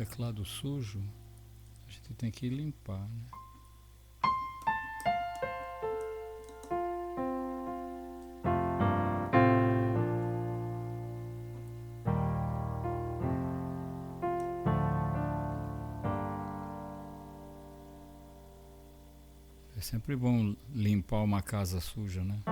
teclado sujo, a gente tem que limpar, né? É sempre bom limpar uma casa suja, né?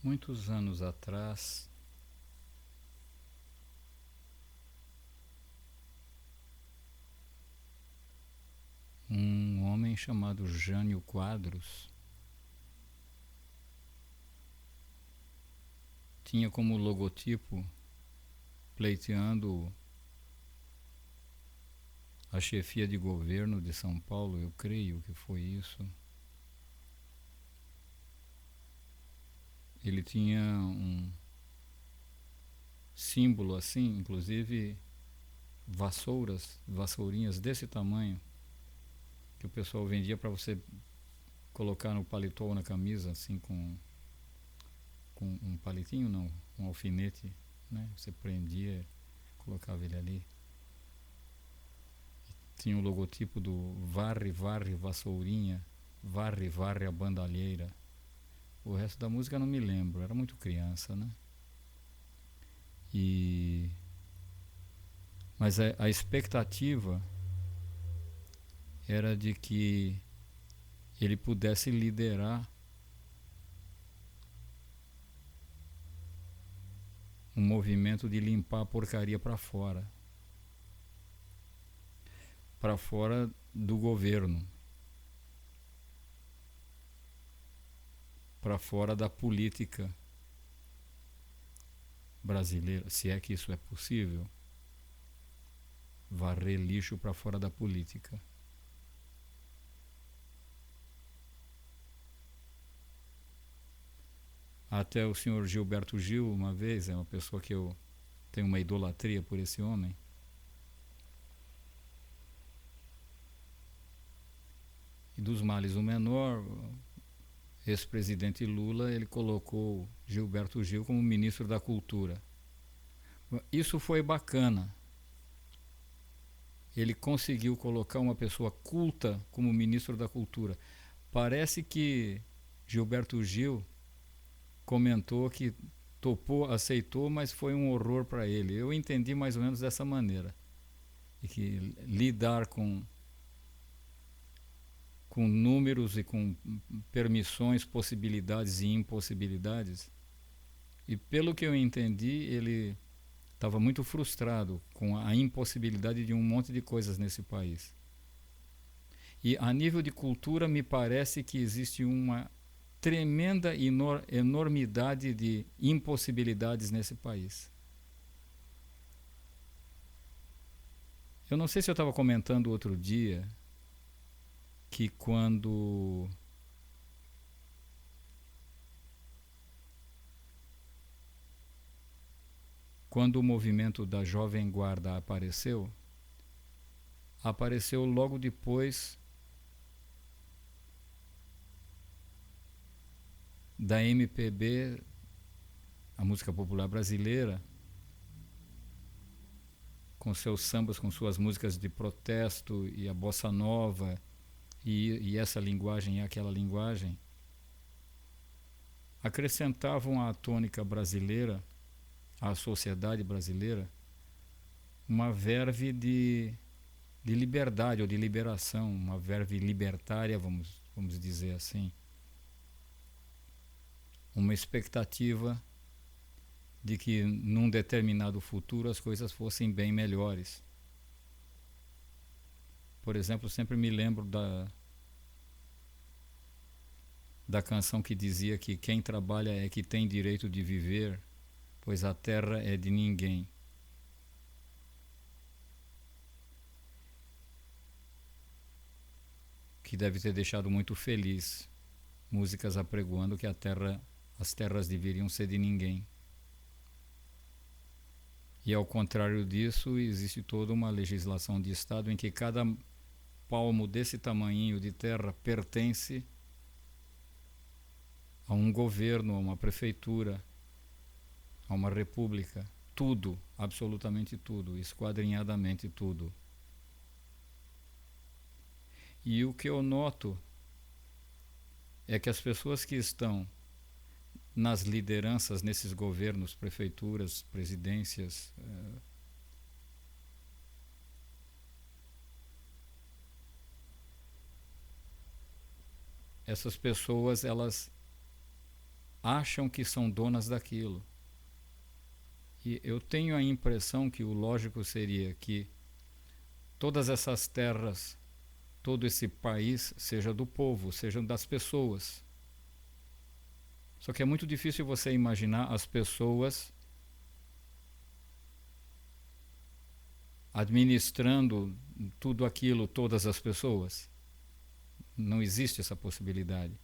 Muitos anos atrás, um homem chamado Jânio Quadros tinha como logotipo, pleiteando a chefia de governo de São Paulo, eu creio que foi isso. Ele tinha um símbolo assim, inclusive vassourinhas desse tamanho, que o pessoal vendia para você colocar no paletó ou na camisa, assim, com um palitinho, não, um alfinete, né? Você prendia, colocava ele ali. Tinha o logotipo do Varre, Varre, Vassourinha, Varre, Varre a Bandalheira. O resto da música eu não me lembro, era muito criança, né? Mas a expectativa era de que ele pudesse liderar um movimento de limpar a porcaria para fora do governo, para fora da política brasileira, se é que isso é possível, varrer lixo para fora da política. Até o senhor Gilberto Gil, uma vez, é uma pessoa que eu tenho uma idolatria por esse homem. E dos males o menor, o ex-presidente Lula, ele colocou Gilberto Gil como ministro da Cultura. Isso foi bacana. Ele conseguiu colocar uma pessoa culta como ministro da Cultura. Parece que Gilberto Gil comentou que topou, aceitou, mas foi um horror para ele. Eu entendi mais ou menos dessa maneira. E que lidar com números e com permissões, possibilidades e impossibilidades. E pelo que eu entendi, ele estava muito frustrado com a impossibilidade de um monte de coisas nesse país. E a nível de cultura, me parece que existe uma tremenda enormidade de impossibilidades nesse país. Eu não sei se eu estava comentando outro dia que quando o movimento da Jovem Guarda apareceu logo depois da MPB, a música popular brasileira, com seus sambas, com suas músicas de protesto e a bossa nova e essa linguagem e aquela linguagem, acrescentavam à tônica brasileira, à sociedade brasileira, uma verve de liberdade ou de liberação, uma verve libertária, vamos dizer assim. Uma expectativa de que num determinado futuro as coisas fossem bem melhores. Por exemplo, sempre me lembro da canção que dizia que quem trabalha é que tem direito de viver, pois a terra é de ninguém. Que deve ter deixado muito feliz. Músicas apregoando que as terras deveriam ser de ninguém. E ao contrário disso, existe toda uma legislação de Estado em que cada palmo desse tamanhinho de terra pertence a um governo, a uma prefeitura, a uma república. Tudo, absolutamente tudo, esquadrinhadamente tudo. E o que eu noto é que as pessoas que estão nas lideranças, nesses governos, prefeituras, presidências, essas pessoas, elas acham que são donas daquilo. E eu tenho a impressão que o lógico seria que todas essas terras, todo esse país, seja do povo, sejam das pessoas. Só que é muito difícil você imaginar as pessoas administrando tudo aquilo, todas as pessoas. Não existe essa possibilidade.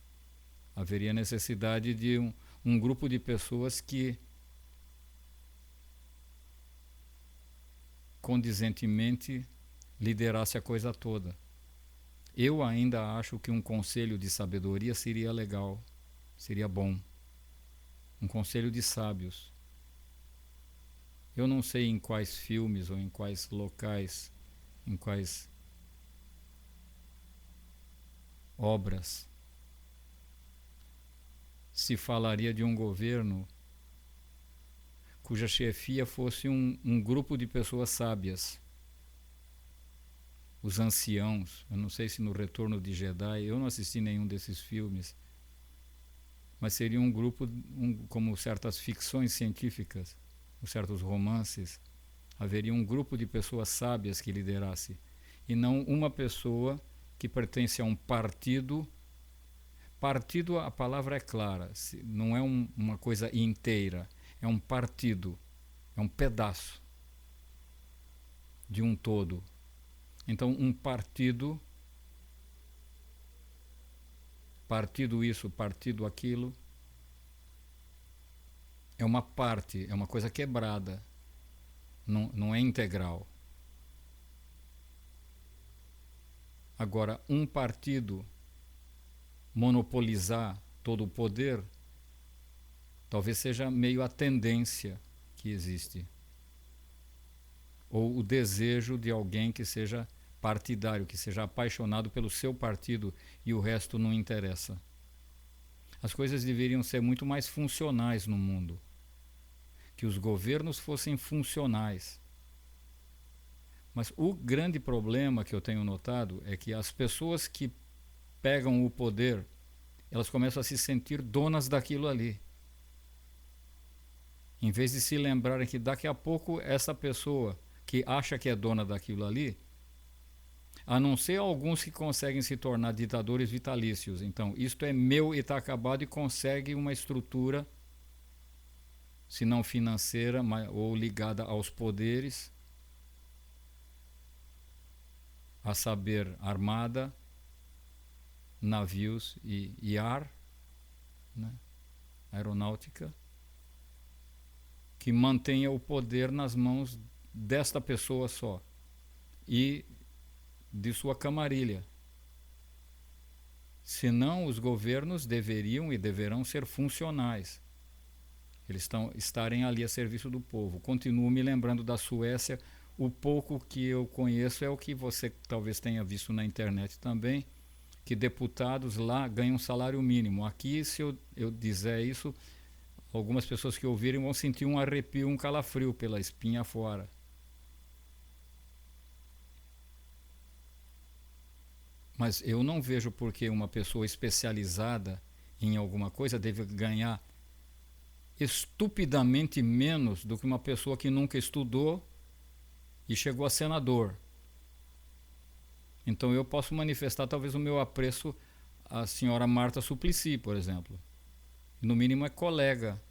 Haveria necessidade de um grupo de pessoas que condizentemente liderasse a coisa toda. Eu ainda acho que um conselho de sabedoria seria legal, seria bom. Um conselho de sábios. Eu não sei em quais filmes ou em quais locais, em quais obras se falaria de um governo cuja chefia fosse um grupo de pessoas sábias. Os anciãos. Eu não sei se no Retorno de Jedi, eu não assisti nenhum desses filmes, mas seria um grupo, como certas ficções científicas, certos romances, haveria um grupo de pessoas sábias que liderasse, e não uma pessoa que pertence a um partido. Partido, a palavra é clara, não é uma coisa inteira, é um partido, é um pedaço de um todo. Então, um partido isso, partido aquilo, é uma parte, é uma coisa quebrada. não é integral. Agora, um partido monopolizar todo o poder, talvez seja meio a tendência que existe. Ou o desejo de alguém que seja partidário, que seja apaixonado pelo seu partido e o resto não interessa. As coisas deveriam ser muito mais funcionais no mundo. Que os governos fossem funcionais. Mas o grande problema que eu tenho notado é que as pessoas que pegam o poder, elas começam a se sentir donas daquilo ali. Em vez de se lembrarem que daqui a pouco essa pessoa que acha que é dona daquilo ali, a não ser alguns que conseguem se tornar ditadores vitalícios. Então, isto é meu e está acabado, e consegue uma estrutura, se não financeira, ou ligada aos poderes, a saber, armada, navios e ar, né? Aeronáutica, que mantenha o poder nas mãos desta pessoa só e de sua camarilha. Senão, os governos deveriam e deverão ser funcionais. Eles estarem ali a serviço do povo. Continuo me lembrando da Suécia. O pouco que eu conheço é o que você talvez tenha visto na internet também, que deputados lá ganham salário mínimo. Aqui, se eu dizer isso, algumas pessoas que ouvirem vão sentir um arrepio, um calafrio pela espinha fora. Mas eu não vejo por que uma pessoa especializada em alguma coisa deve ganhar estupidamente menos do que uma pessoa que nunca estudou e chegou a senador. Então eu posso manifestar talvez o meu apreço à senhora Marta Suplicy, por exemplo. No mínimo é colega.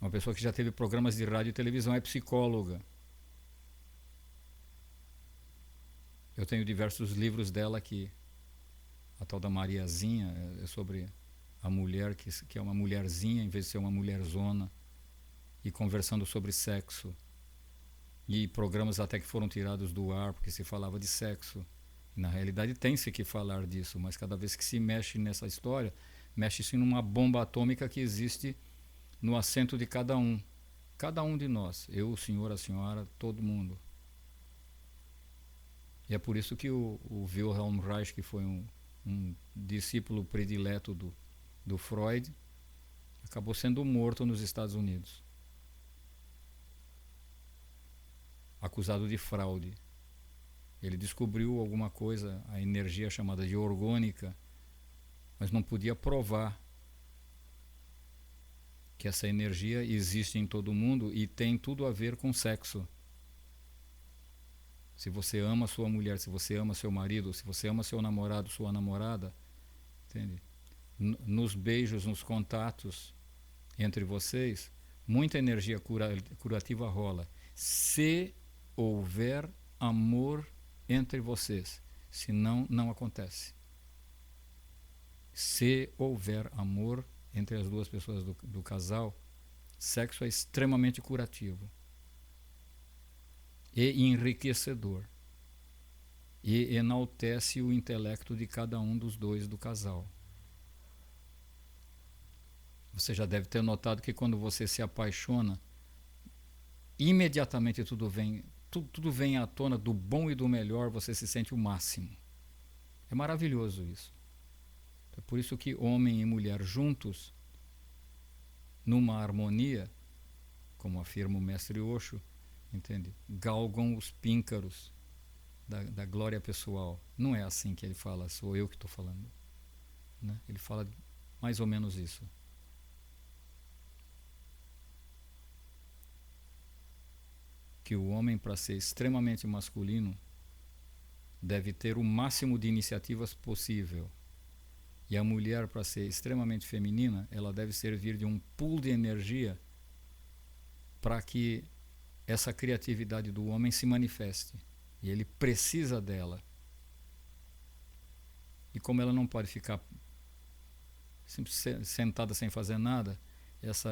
Uma pessoa que já teve programas de rádio e televisão, é psicóloga. Eu tenho diversos livros dela aqui. A tal da Mariazinha é sobre a mulher que é uma mulherzinha em vez de ser uma mulherzona, e conversando sobre sexo. E programas até que foram tirados do ar porque se falava de sexo. Na realidade tem-se que falar disso, mas cada vez que se mexe nessa história, mexe-se numa bomba atômica que existe no assento de cada um. Cada um de nós. Eu, o senhor, a senhora, todo mundo. E é por isso que o Wilhelm Reich, que foi um discípulo predileto do Freud, acabou sendo morto nos Estados Unidos. Acusado de fraude. Ele descobriu alguma coisa, a energia chamada de orgônica, mas não podia provar que essa energia existe em todo mundo e tem tudo a ver com sexo. Se você ama sua mulher, se você ama seu marido, se você ama seu namorado, sua namorada, entende? Nos beijos, nos contatos entre vocês, muita energia curativa rola. Se houver amor entre vocês, senão não acontece. Se houver amor entre as duas pessoas do casal, sexo é extremamente curativo e enriquecedor, e enaltece o intelecto de cada um dos dois do casal. Você já deve ter notado que quando você se apaixona, imediatamente tudo vem à tona, do bom e do melhor, você se sente o máximo. É maravilhoso isso. É por isso que homem e mulher juntos, numa harmonia, como afirma o mestre Osho, entende? Galgam os píncaros da glória pessoal. Não é assim que ele fala, sou eu que estou falando, né? Ele fala mais ou menos isso. Que o homem, para ser extremamente masculino, deve ter o máximo de iniciativas possível. E a mulher, para ser extremamente feminina, ela deve servir de um pool de energia para que essa criatividade do homem se manifeste. E ele precisa dela. E como ela não pode ficar sentada sem fazer nada,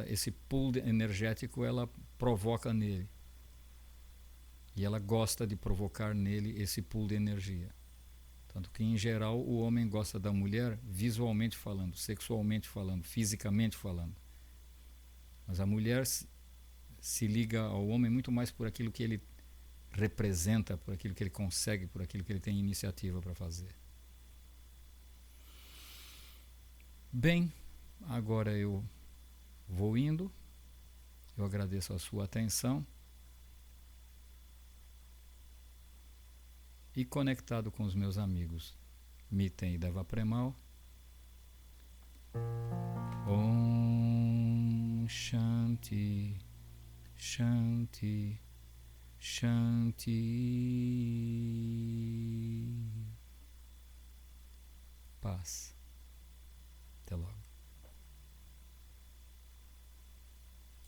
esse pool energético ela provoca nele. E ela gosta de provocar nele esse pool de energia. Tanto que, em geral, o homem gosta da mulher visualmente falando, sexualmente falando, fisicamente falando. Mas a mulher se liga ao homem muito mais por aquilo que ele representa, por aquilo que ele consegue, por aquilo que ele tem iniciativa para fazer. Bem, agora eu vou indo. Eu agradeço a sua atenção. E conectado com os meus amigos Miten e Devapremal, Om Shanti, Shanti, Shanti. Paz.